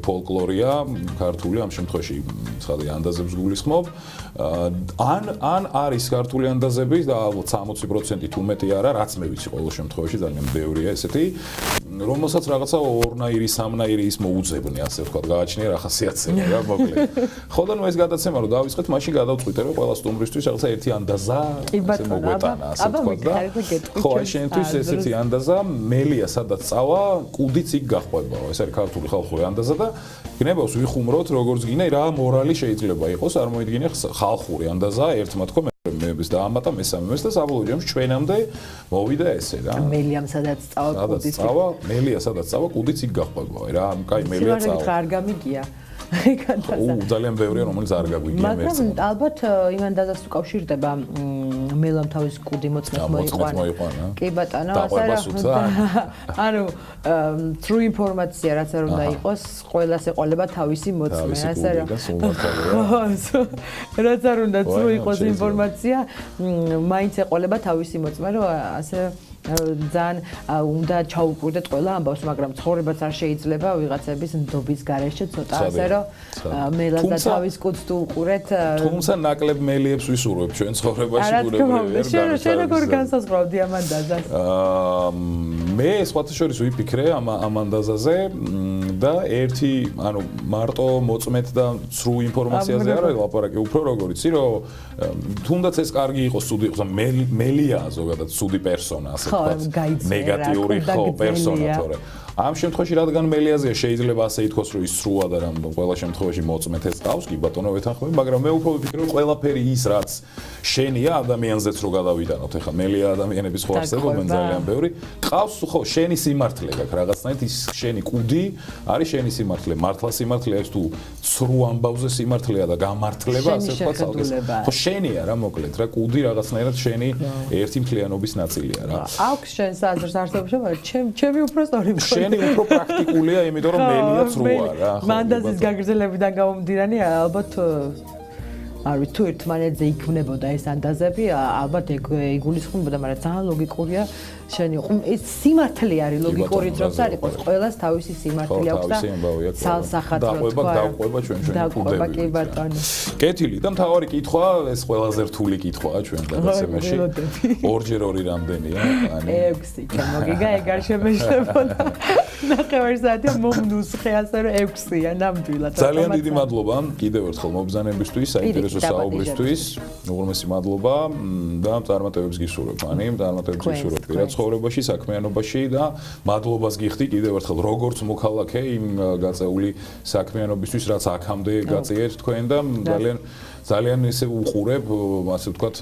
ფოლკლორია, ქართული ამ შემთხვევაში ცხადია ანდაზებს გულისხმობ. ან არის ქართული ანდაზები და ალბათ 60% თუ მეტი არა, რაც მე ვიცი ყოველ შემთხვევაში ძალიან ბევრია ესეთი. რომელსაც რაღაცა ორნაირი, სამნაირი ის მოუძებნი, ასე ვთქვათ, გააჩნია რა ხასიათზე რა მოკლედ. ხო და ნუ ეს გადაცემა რომ დავიწყეთ, მაშინ გადავწყვიტე რომ ყველა სტუმრისთვის რაღაცა ერთი ანდაზა ასე მოგვეტანა, ასე ვთქვათ და ხო, შენთვის ესეთი ანდაზა, მელია სადაც წავა, კუდიც იქ გახვევაო. ეს არის ქართული ხალხური ანდაზა და გნებავს ვიხუმროთ როგორც გინდა, რა მორალი შეიძლება იყოს, არ მოიდგინე ხალხური ანდაზა, ერთმა თქო მეებს დაამატა მესამეს და საბოლოო ჯამში ჩვენამდე მოვიდა ესე რა. მელიამ სადაც წავა, კუდიც იქ. მელია სადაც წავა, კუდიც იქ გახვევაო. რა, კაი მელია წავა. სიმართლე არ გამიგია. ძალიან ბევრია რომელიც არ გაგვიგია მერცე. მაგრამ ალბათ იმან დაზას უკავშირდება მელამ თავის კუდი მოწმეთ მოიყვანა. კი ბატონო, ანუ true information რაც არ უნდა იყოს, ყველას ეყოლება თავისი მოწმე, ასე რა. რაც არ უნდა true იყოს ინფორმაცია, მაინც ეყოლება თავისი მოწმე, რომ ასე ძალიან უნდა ჩაუკვირდეთ ყველა ამბავს, მაგრამ ცხოვრებაც არ შეიძლება ვიღაცების ნდობის გარეშე ცოტა ასე რომ მელას და თავის კუდს თუ უყურეთ. თუმცა ნაკლებ მელიებს ვისურვებ ჩვენ ცხოვრებაში გურებრივი. შენ როგორ განსაზღვრავდი ამანდაზას? მე სხვათა შორის ვიფიქრე ამანდაზაზე და ერთი, ანუ მარტო მოწმეთ და ცრუ ინფორმაციაზე არ არის ლაპარაკი, უფრო როგორ იცი რომ თუნდაც ეს კარგი იყოს, ცუდი იყოს, მელია ზოგადად ცუდი პერსონა ასე ნეგატიური ხო პერსონა თორე ამ შემთხვევაში რადგან მელიაზეა შეიძლება ასე ითქვას რომ ის სრუა და რამ ყველა შემთხვევაში მოწმეთ ეს ყავს კი ბატონო ვეთანხმები მაგრამ მე უფრო ვფიქრობ რომ ყველაფერი ის რაც შენია ადამიანზეც რო გადავიდანოთ ეხლა მელია ადამიანების ხო არსებობენ ძალიან ბევრი ყავს ხო შენი სიმართლე გაქვს რაღაცნაირად ის შენი კუდი არის შენი სიმართლე მართლა სიმართლე ეს თუ სრუ ამბავზე სიმართლეა და გამართლება ასე ვთქვათ ხო შენია რა მოკლედ რა კუდი რაღაცნაირად შენი ერთი მთლიანობის ნაწილია რა აქვს შენს აზრს არსებობს მაგრამ ჩემი უფრო სწორი შენი უფრო პრაქტიკულია, იმიტომ რომ მელია ცრუა რა. მანდაზის გაგრძელებიდან გამომდინარე, ალბათ არ ვიცი თუ ერთმანეთზე იქმნებოდა ეს ანდაზები, ალბათ იგულისხმებოდა, მაგრამ ძალიან ლოგიკურია შენი ეს სიმართლე არის ლოგიკური ძროხს არ იყოს ყველას თავისი სიმართლე აქვს და ცალსახადრო თქვა დაყვება ჩვენ დაყვება კი ბატონო კეთილი და მთავარი კითხვა ეს ყველაზე რთული კითხვაა ჩვენ გადაცემაში ორჯერ ორი რამდენია ანუ 6 ჩამოგიგა ეგ არ შემეშლებოდა ნახევარი საათი მომნუსხე ასე რომ 6-ია ნამდვილად ძალიან დიდი მადლობა კიდევ ერთხელ მობრძანებისთვის საინტერესო საუბრისთვის უღრმესი მადლობა და წარმატებებს გისურვებ ani წარმატებებს გისურვებ პირად ცხოვრებაში, საქმიანობაში და მადლობას გიხდი კიდევ ერთხელ როგორც მოქალაქე იმ გაწეული საქმიანობისთვის, რაც აქამდე გაწიეთ თქვენ და ძალიან ისე უყურებ, ასე ვთქვათ,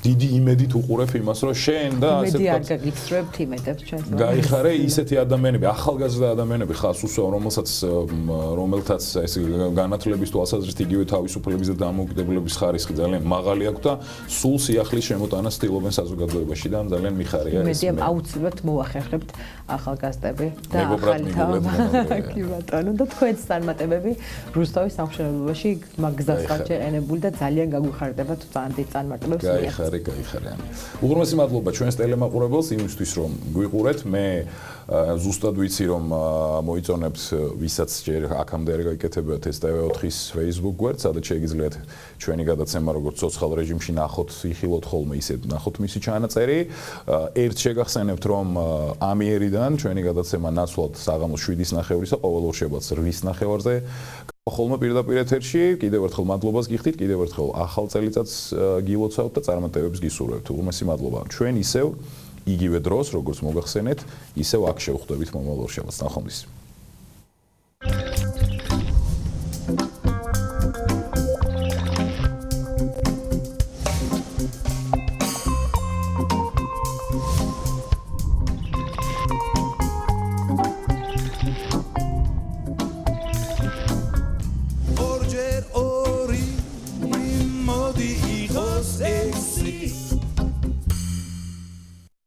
დიდი იმედით უყურებ იმას, რომ შენ და ასე ვთქვათ, იმედი არ გაგიცრუებთ იმედებს ჩვენს. გაიხარე ისეთი ადამიანები, ახალგაზრდა ადამიანები ხარს უსვამ, რომელთაც ეს განათლების თვალსაზრისით იგივე თავისუფლების და დამოუკიდებლობის ხარისხი ძალიან მაღალი აქვს და სულ სიახლის შემოტანას ცდილობენ საზოგადოებაში და ძალიან მიხარია ეს. იმედია აუცილებლად მოახერხებთ ახალგაზრდები და ახალი ბატონო და თქვენს წარმატებები რუსთავის სამშენებლობაში მაგზას გაჩენებული და ძალიან გაგვიხარდება თუ ძალიან დიდ წარმატებებს მიიღეთ. გაიხარე. უღრმესი მადლობა ჩვენს ტელემაყურებელს იმისთვის რომ გვიყურეთ. მე ზუსტად ვიცი რომ მოიწონებთ ვისაც ჯერ აქამდე არ გაიკეთებიათ ეს TV4-ის Facebook გვერდს, სადაც შეგიძლიათ ჩვენი გადაცემა როგორც ცოცხალ რეჟიმში ნახოთ, იხილოთ ხოლმე ისე ნახოთ მისი ჩანაწერი. ერთ შეგახსენებთ რომ ამიერიდან ჩვენი გადაცემა ნაცვლად საღამოს 7:30-ისა ყოველ ორშაბათს 8:30-ზე ხოლმე პირდაპირ ეთერში კიდევ ერთხელ მადლობას გიხდით, კიდევ ერთხელ ახალ წელიწადს გილოცავთ და წარმატებებს გისურვებთ. უღრმესი მადლობა. ჩვენ ისევ იგივე დროს, როგორც მოგახსენეთ, ისევ აქ შევხვდებით მომავალ ორშაბათს. ნახვამდის. Orger ori modi hijos